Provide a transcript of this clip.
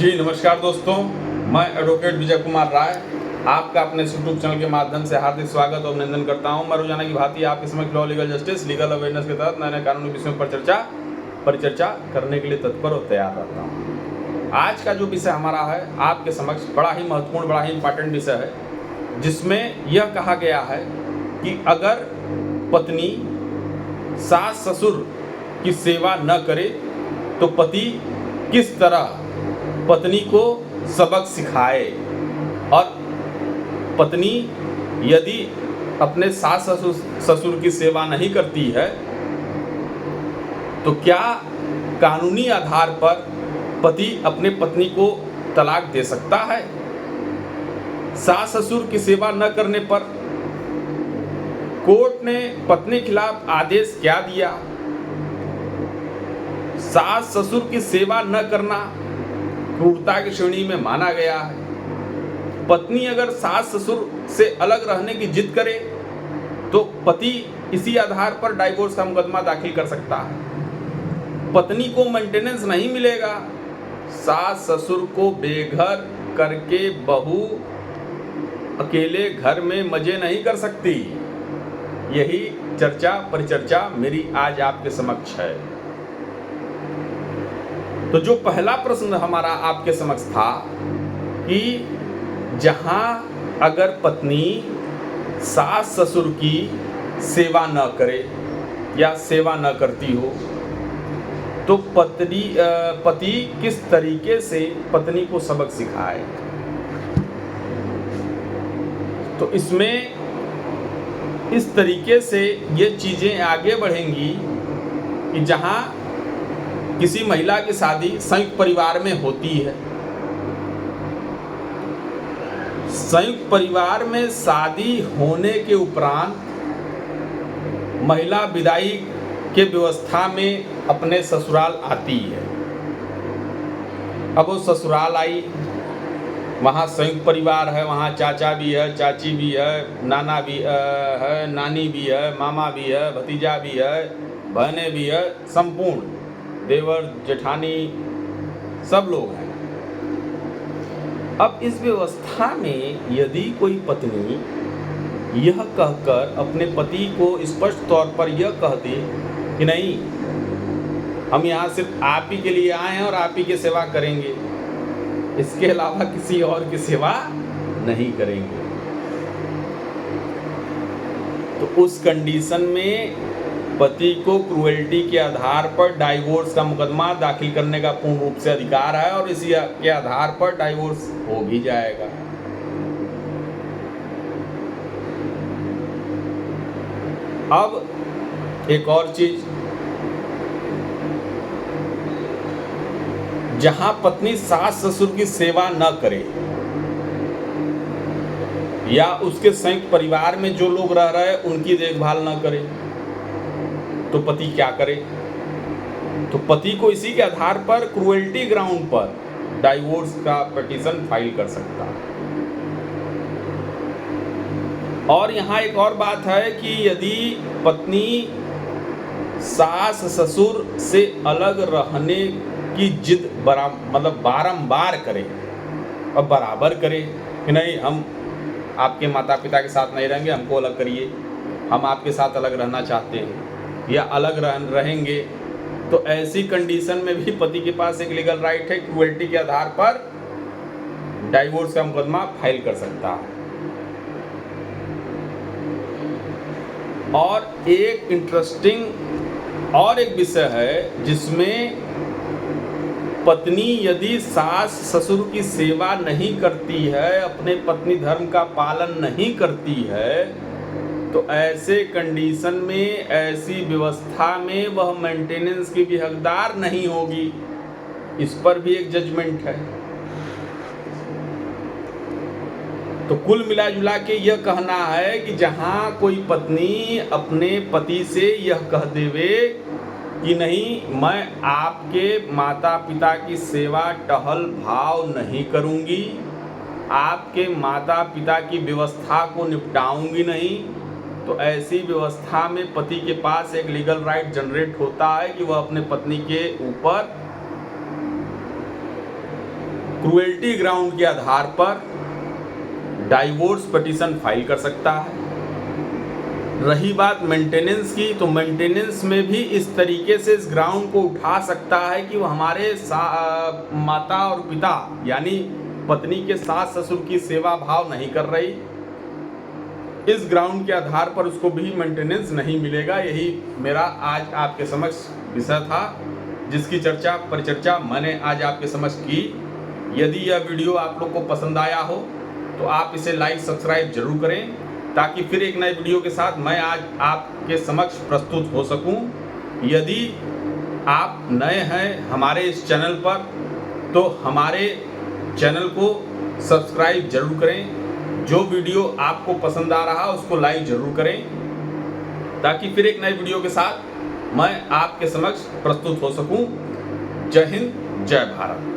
जी नमस्कार दोस्तों, मैं एडवोकेट विजय कुमार राय आपका अपने यूट्यूब चैनल के माध्यम से हार्दिक स्वागत और अभिनंदन करता हूं। मैं रोजाना की भांति आपके समक्ष law legal justice legal awareness के तहत नए नए कानूनी विषयों पर परिचर्चा करने के लिए तत्पर और तैयार रहता हूं। आज का जो विषय हमारा है आपके समक्ष बड़ा ही महत्वपूर्ण, बड़ा ही इंपॉर्टेंट विषय है, जिसमें यह कहा गया है कि अगर पत्नी सास ससुर की सेवा न करे तो पति किस तरह पत्नी को सबक सिखाए, और पत्नी यदि अपने सास ससुर की सेवा नहीं करती है तो क्या कानूनी आधार पर पति अपने पत्नी को तलाक दे सकता है। सास ससुर की सेवा न करने पर कोर्ट ने पत्नी के खिलाफ आदेश क्या दिया। सास ससुर की सेवा न करना क्रूरता की श्रेणी में माना गया है। पत्नी अगर सास ससुर से अलग रहने की जिद करे तो पति इसी आधार पर डाइवोर्स का मुकदमा दाखिल कर सकता है। पत्नी को मेंटेनेंस नहीं मिलेगा, सास ससुर को बेघर करके बहू अकेले घर में मजे नहीं कर सकती। यही चर्चा परिचर्चा मेरी आज आपके समक्ष है। तो जो पहला प्रश्न हमारा आपके समक्ष था कि जहां अगर पत्नी सास ससुर की सेवा न करे या सेवा न करती हो तो पति किस तरीके से पत्नी को सबक सिखाए। तो इसमें इस तरीके से ये चीजें आगे बढ़ेंगी कि जहां किसी महिला की शादी संयुक्त परिवार में होती है, संयुक्त परिवार में शादी होने के उपरांत महिला विदाई के व्यवस्था में अपने ससुराल आती है। अब वो ससुराल आई, वहाँ संयुक्त परिवार है, वहाँ चाचा भी है, चाची भी है, नाना भी है, नानी भी है, मामा भी है, भतीजा भी है, बहनें भी है, संपूर्ण देवर जेठानी सब लोग हैं। अब इस व्यवस्था में यदि कोई पत्नी यह कहकर अपने पति को स्पष्ट तौर पर यह कह दे कि नहीं, हम यहाँ सिर्फ आप ही के लिए आए हैं और आप ही की सेवा करेंगे, इसके अलावा किसी और की सेवा नहीं करेंगे, तो उस कंडीशन में पति को क्रूएल्टी के आधार पर डाइवोर्स का मुकदमा दाखिल करने का पूर्ण रूप से अधिकार है और इसी के आधार पर डाइवोर्स हो भी जाएगा। अब एक और चीज, जहां पत्नी सास ससुर की सेवा न करे या उसके संयुक्त परिवार में जो लोग रह रहे हैं उनकी देखभाल न करे तो पति क्या करे। तो पति को इसी के आधार पर क्रूएल्टी ग्राउंड पर डाइवोर्स का पिटीशन फाइल कर सकता है। और यहाँ एक और बात है कि यदि पत्नी सास ससुर से अलग रहने की जिद बारंबार करे और बराबर करे कि नहीं, हम आपके माता पिता के साथ नहीं रहेंगे, हमको अलग करिए, हम आपके साथ अलग रहना चाहते हैं या अलग रहेंगे, तो ऐसी कंडीशन में भी पति के पास एक लीगल राइट है, क्रूएल्टी के आधार पर डाइवोर्स का मुकदमा फाइल कर सकता है। और एक इंटरेस्टिंग और एक विषय है जिसमें पत्नी यदि सास ससुर की सेवा नहीं करती है, अपने पत्नी धर्म का पालन नहीं करती है, तो ऐसे कंडीशन में, ऐसी व्यवस्था में वह मेंटेनेंस की भी हकदार नहीं होगी। इस पर भी एक जजमेंट है। तो कुल मिला जुला के यह कहना है कि जहां कोई पत्नी अपने पति से यह कह देवे कि नहीं, मैं आपके माता पिता की सेवा टहल भाव नहीं करूंगी, आपके माता पिता की व्यवस्था को निपटाऊंगी नहीं, तो ऐसी व्यवस्था में पति के पास एक लीगल राइट जनरेट होता है कि वह अपने पत्नी के ऊपर क्रुएल्टी ग्राउंड के आधार पर डाइवोर्स पिटीशन फाइल कर सकता है। रही बात मेंटेनेंस की, तो मेंटेनेंस में भी इस तरीके से इस ग्राउंड को उठा सकता है कि वो हमारे माता और पिता यानी पत्नी के सास ससुर की सेवा भाव नहीं कर रही, इस ग्राउंड के आधार पर उसको भी मेंटेनेंस नहीं मिलेगा। यही मेरा आज आपके समक्ष विषय था, जिसकी परिचर्चा मैंने आज आपके समक्ष की। यदि यह वीडियो आप लोग को पसंद आया हो तो आप इसे लाइक सब्सक्राइब जरूर करें, ताकि फिर एक नए वीडियो के साथ मैं आज आपके समक्ष प्रस्तुत हो सकूं। यदि आप नए हैं हमारे इस चैनल पर तो हमारे चैनल को सब्सक्राइब जरूर करें। जो वीडियो आपको पसंद आ रहा उसको लाइक जरूर करें, ताकि फिर एक नए वीडियो के साथ मैं आपके समक्ष प्रस्तुत हो सकूं। जय हिंद, जय भारत।